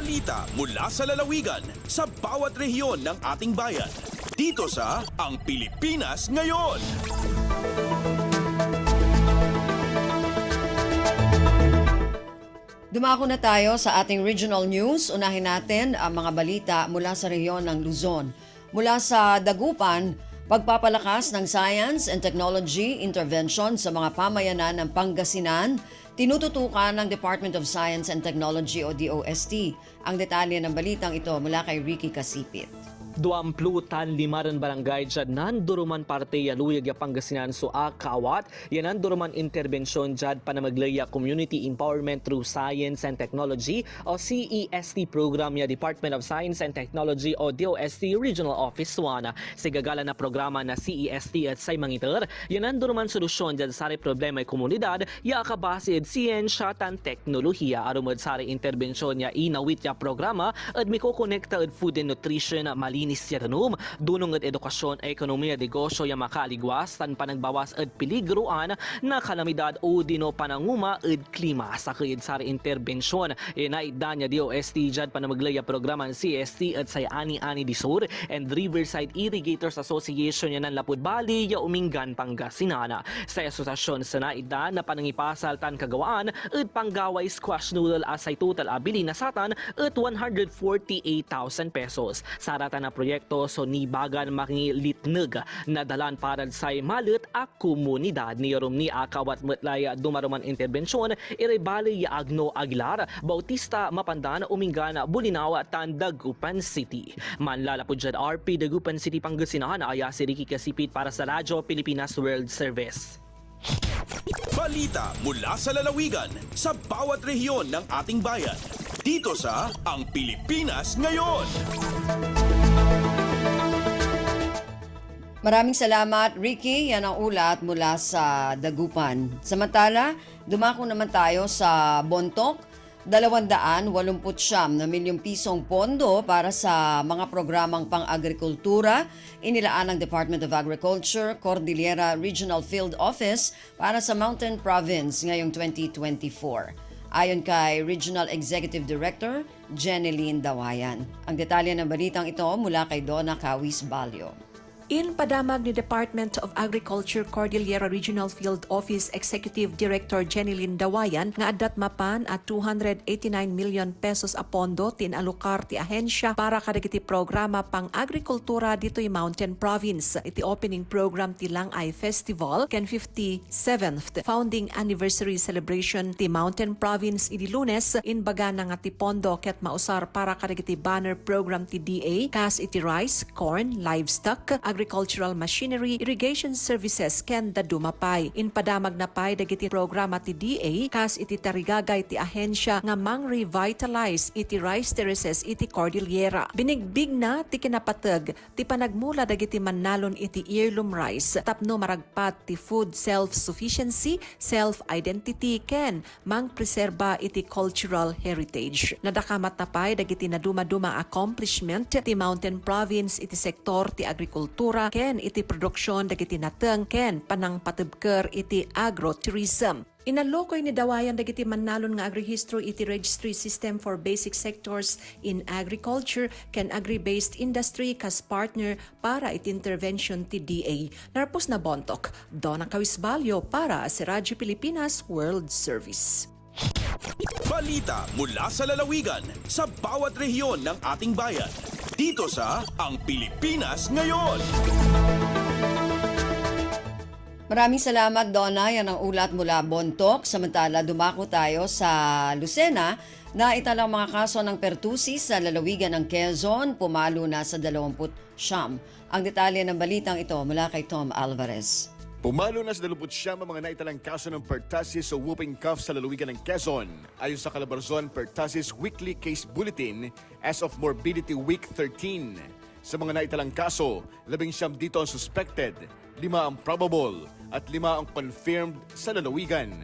Balita mula sa lalawigan sa bawat rehiyon ng ating bayan. Dito sa Ang Pilipinas Ngayon. Dumako na tayo sa ating regional news. Unahin natin ang mga balita mula sa rehiyon ng Luzon. Mula sa Dagupan, pagpapalakas ng science and technology intervention sa mga pamayanan ng Pangasinan, tinututukan ng Department of Science and Technology o DOST. Ang detalye ng balitang ito mula kay Ricky Kasipit. Duamplutan limaran barangay dyan nanduruman parte yaluyag ya Pangasinan so akawat yan nanduruman interbensyon dyan panamaglaya Community Empowerment through Science and Technology o CEST program ya Department of Science and Technology o DOST Regional Office 1 sa gagala na programa na CEST at say mangiter yan nanduruman solusyon dyan sa problema ay komunidad ya akabasid siyensya tan teknolohiya arumad sa interbensyon ya inawit ya programa at mikokonekta at food and nutrition malinis ya tanum, dunong at edukasyon, ekonomiya, negosyo ya makaligwas tan panagbawas at piligroan na kalamidad o dino pananguma at klima sa kayid sa interbensyon. Inaidan niya DOST dyan panamaglaya programa ng CST at say Ani-Ani di Sur and Riverside Irrigators Association yan ng Lapud Bali ya Umingan Pangasinana. Sa asosasyon sa naidan na panangipasal tan kagawaan at panggaway squash noodle asay total abili na satan at 148,000 pesos. Sarata na proyekto so nibagan makilitneg na dalan para sa malit a komunidad ni Romni Akawat Mutlaya dumaruman interbensyon irebali ya Agno Aguilar Bautista Mapandan Umingan Bulinawa tan Dagupan City. Manlalapod dyan RP Dagupan City Pangasinan aya si Ricky Kasipit para sa Radyo Pilipinas World Service. Balita mula sa lalawigan sa bawat rehiyon ng ating bayan. Dito sa Ang Pilipinas Ngayon. Maraming salamat, Ricky. Yan ang ulat mula sa Dagupan. Samantala, dumako naman tayo sa Bontoc. 289 na milyong pisong pondo para sa mga programang pang-agrikultura inilaan ng Department of Agriculture, Cordillera Regional Field Office para sa Mountain Province ngayong 2024. Ayon kay Regional Executive Director, Jeneline Dawayan. Ang detalye ng balitang ito mula kay Donna Cawis Balyo. Padamag ni Department of Agriculture Cordillera Regional Field Office Executive Director Jeneline Dawayan nga adat mapan at 289 million pesos a pondo tinalukar ti ahensya para kadagiti programa pang agrikultura dito'y Mountain Province. Iti opening program ti Langay Festival ken 57th founding anniversary celebration ti Mountain Province idi Lunes inbaga na nga ti pondo ket mausar para kadagiti banner program ti DA kas iti rice, corn, livestock, agricultural machinery, irrigation services ken dadumapay. Inpadamag na pay dagiti programa ti DA kas iti tarigagay ti ahensya nga mang-revitalize iti rice terraces iti Cordillera. Binigbig na ti kinapateg ti panagmula dagiti mannalon iti heirloom rice tapno maragpat ti food self-sufficiency, self-identity ken mang-preserba iti cultural heritage. Nadakamat na pay dagiti naduma-duma accomplishment ti Mountain Province iti sektor ti agrikultura ken iti produksyon dagiti nateng ken panang patibker iti agrotourism. Inalokoy ni Dawayan dagiti mannalon nga agrihistro iti registry system for basic sectors in agriculture ken agri-based industry kas partner para iti intervention ti DA. Narpos na Bontoc, Donna Cawisbalyo para sa Radyo Pilipinas World Service. Balita mula sa lalawigan sa bawat rehiyon ng ating bayan. Dito sa Ang Pilipinas Ngayon. Maraming salamat, Donna. Yan ang ulat mula Bontoc. Samantala, dumako tayo sa Lucena na italang mga kaso ng pertusis sa lalawigan ng Quezon. Pumalo na sa 20 siyam. Ang detalye ng balitang ito mula kay Tom Alvarez. Pumalo na sa 20 ang mga naitalang kaso ng pertussis o whooping cough sa lalawigan ng Quezon. Ayon sa Calabarzon Pertussis Weekly Case Bulletin as of Morbidity Week 13. Sa mga naitalang kaso, 19 dito ang suspected, 5 ang probable at 5 ang confirmed sa lalawigan.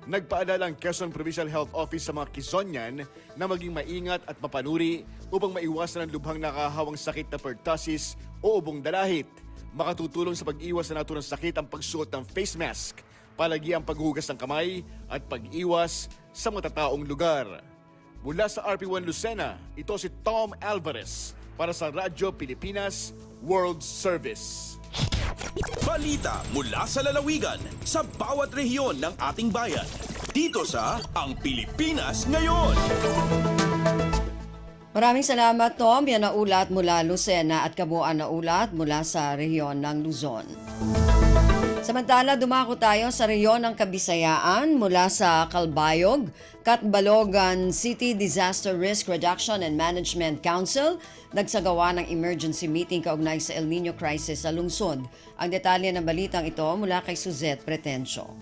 Nagpaalala ang Quezon Provincial Health Office sa mga Quezonian na maging maingat at mapanuri upang maiwasan ang lubhang nakahawang sakit na pertussis o ubong dalahit. Makatutulong sa pag-iwas sa naturang sakit ang pagsuot ng face mask, palagi ang paghugas ng kamay at pag-iwas sa matataong lugar. Mula sa RP1 Lucena, ito si Tom Alvarez para sa Radyo Pilipinas World Service. Balita mula sa lalawigan sa bawat rehiyon ng ating bayan. Dito sa Ang Pilipinas Ngayon. Maraming salamat, Tom. Yan na ulat mula Lucena at kabuuan na ulat mula sa rehiyon ng Luzon. Samantala, dumako tayo sa rehiyon ng Kabisayaan mula sa Calbayog, Catbalogan City Disaster Risk Reduction and Management Council nagsagawa ng emergency meeting kaugnay sa El Nino crisis sa lungsod. Ang detalye ng balitang ito mula kay Suzette Pretencio.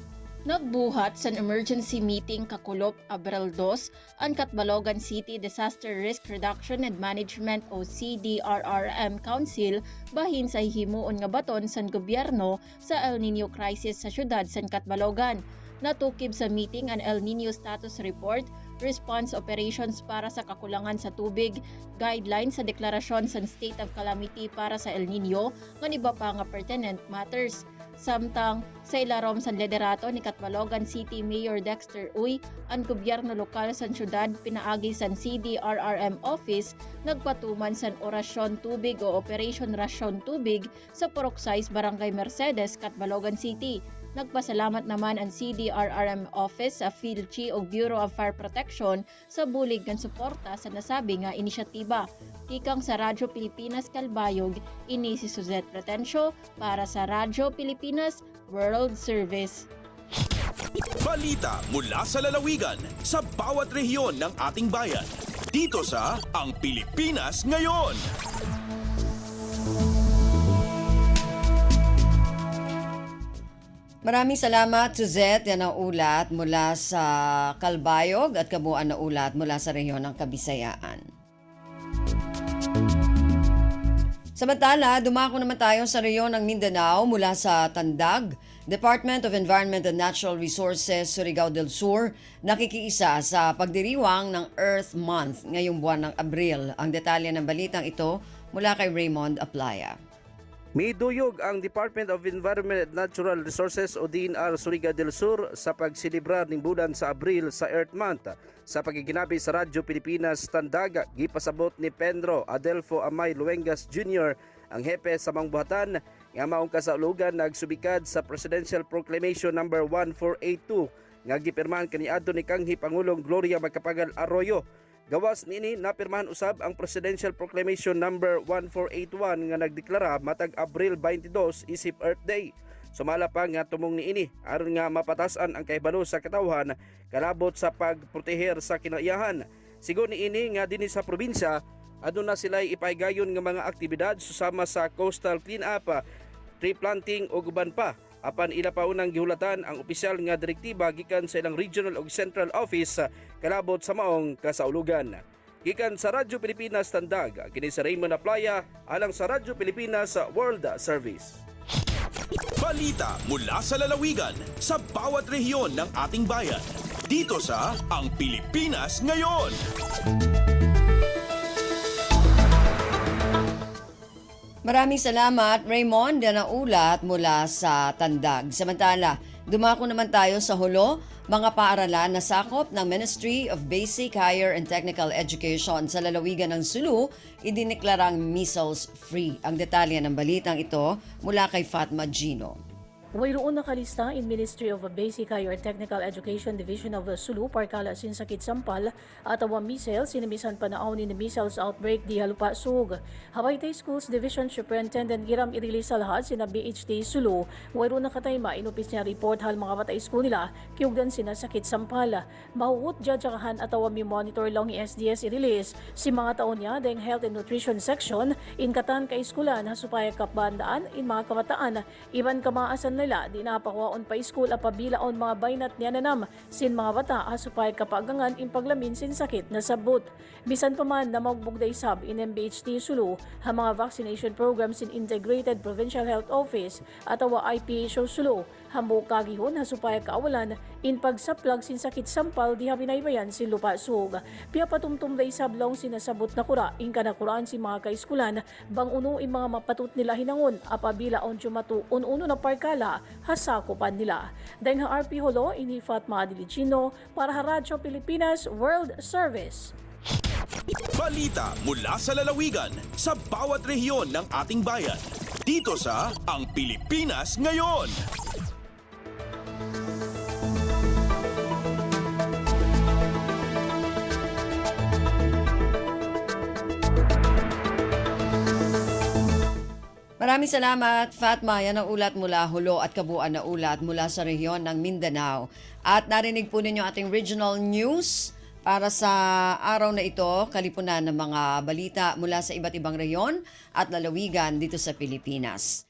Nagbuhat sa emergency meeting kakulop Abril 2 ang Catbalogan City Disaster Risk Reduction and Management o CDRRM Council bahin sa hihimuon nga baton sa gobyerno sa El Nino crisis sa syudad sa Catbalogan. Natukib sa meeting ang El Nino Status Report, response operations para sa kakulangan sa tubig, guidelines sa deklarasyon sa state of calamity para sa El Nino, ngan iba pa nga pertinent matters. Samtang sa ilarom sa liderato ni Catbalogan City Mayor Dexter Uy, ang gobyerno lokal sa syudad pinaagi sa CDRRM office nagpatuman sa orasyon tubig o Operation Rasyon Tubig sa Poroxais, Barangay Mercedes, Catbalogan City. Nagpasalamat naman ang CDRRM Office sa PhilChi o Bureau of Fire Protection sa bulig ng suporta sa nasabi nga inisyatiba. Tikang sa Radyo Pilipinas Calbayog, ini si Suzette Pretencio para sa Radyo Pilipinas World Service. Balita mula sa lalawigan sa bawat rehiyon ng ating bayan. Dito sa Ang Pilipinas Ngayon. Maraming salamat, Suzette. Yan ang ulat mula sa Calbayog at kabuuan na ulat mula sa rehiyon ng Kabisayaan. Samantala, dumako naman tayo sa rehiyon ng Mindanao mula sa Tandag. Department of Environment and Natural Resources, Surigao del Sur, nakikiisa sa pagdiriwang ng Earth Month ngayong buwan ng Abril. Ang detalye ng balitang ito mula kay Raymond Aplaya. Miduyog ang Department of Environment and Natural Resources o DNR Surigao del Sur sa pagsilibrar ng bulan sa Abril sa Earth Month. Sa pagiginabi sa Radyo Pilipinas Tandag, gipasabot ni Pedro Adelfo Amay Luengas Jr., ang hepe sa mangbuhatan, nga maong kasaulugan nagsubikad sa Presidential Proclamation No. 1482 nga gipirmahan kaniadto ni Kanghi Pangulong Gloria Macapagal Arroyo. Gawas niini napirmahan usab ang Presidential Proclamation No. 1481 nga nagdeklara matag Abril 22 isip Earth Day. Sumala pa nga tumong niini aron nga mapatasan ang kahibalo sa katawhan kalabot sa pagproteher sa kinaiyahan. Sigon niini nga dinhi sa probinsya aduna sila ipaygayon nga mga aktibidad susama sa coastal cleanup, tree planting o guban pa. Apan ila pa unang gihulatan ang opisyal nga direktiba gikan sa ilang regional ug central office kalabot sa maong kasaulugan. Gikan sa Radyo Pilipinas Tandag, kini si Raymond Aplaya alang sa Radyo Pilipinas World Service. Balita mula sa lalawigan sa bawat rehiyon ng ating bayan. Dito sa Ang Pilipinas Ngayon. Maraming salamat, Raymond. Yan ang ulat mula sa Tandag. Samantala, dumako naman tayo sa Hulo, mga paaralan na sakop ng Ministry of Basic, Higher and Technical Education sa lalawigan ng Sulu, idineklarang measles-free. Ang detalye ng balitang ito mula kay Fatma Gino. Wayroon nakalista in Ministry of Basic Higher Technical Education Division of Sulu, Parkala, Sinsakit, Sampal at awa measles, sinimisan panaon ni measles outbreak di halupa sug. Hawaii Schools Division Superintendent Giram Irili Salhad sina BHT Sulu, wayroon nakatayma inupis niya report hal mga batay school nila kiugdan sina sakit Sampal. Mahuot jajakahan at awa mi monitor lang ni SDS i-release si mga taon niya deng Health and Nutrition Section in katan ka eskulan hasupaya kapbandaan in mga kabataan iban kamaasan nila di napakwaon pa school a pabilaon mga baynat niya nanam sin mga bata asupay kapagangan in paglamin sin sakit na sabot. Bisan pa man na magbugday sab in MBHT Sulu ha mga vaccination programs in Integrated Provincial Health Office at awa IPHO Sulu hambuk kagihon hasupay kaawalan In pagsaplag sin sakit sampal di binaybayan si lupa sug. Pia patumtum da isablong sinasabot na kura in kanakuraan si mga kaiskulan bang uno in mga mapatut nila hinangon apabila on jumatu uno na parkala hasakupan nila. Dahil ha RP Holo ini Fatma Adilicino para ha Radyo Pilipinas World Service. Balita mula sa lalawigan sa bawat rehiyon ng ating bayan. Dito sa Ang Pilipinas Ngayon. Maraming salamat, Fatma. Yan ang ulat mula Hulo at kabuuan na ulat mula sa rehiyon ng Mindanao. At narinig po ninyo ating regional news para sa araw na ito, kalipunan ng mga balita mula sa iba't ibang rehiyon at lalawigan dito sa Pilipinas.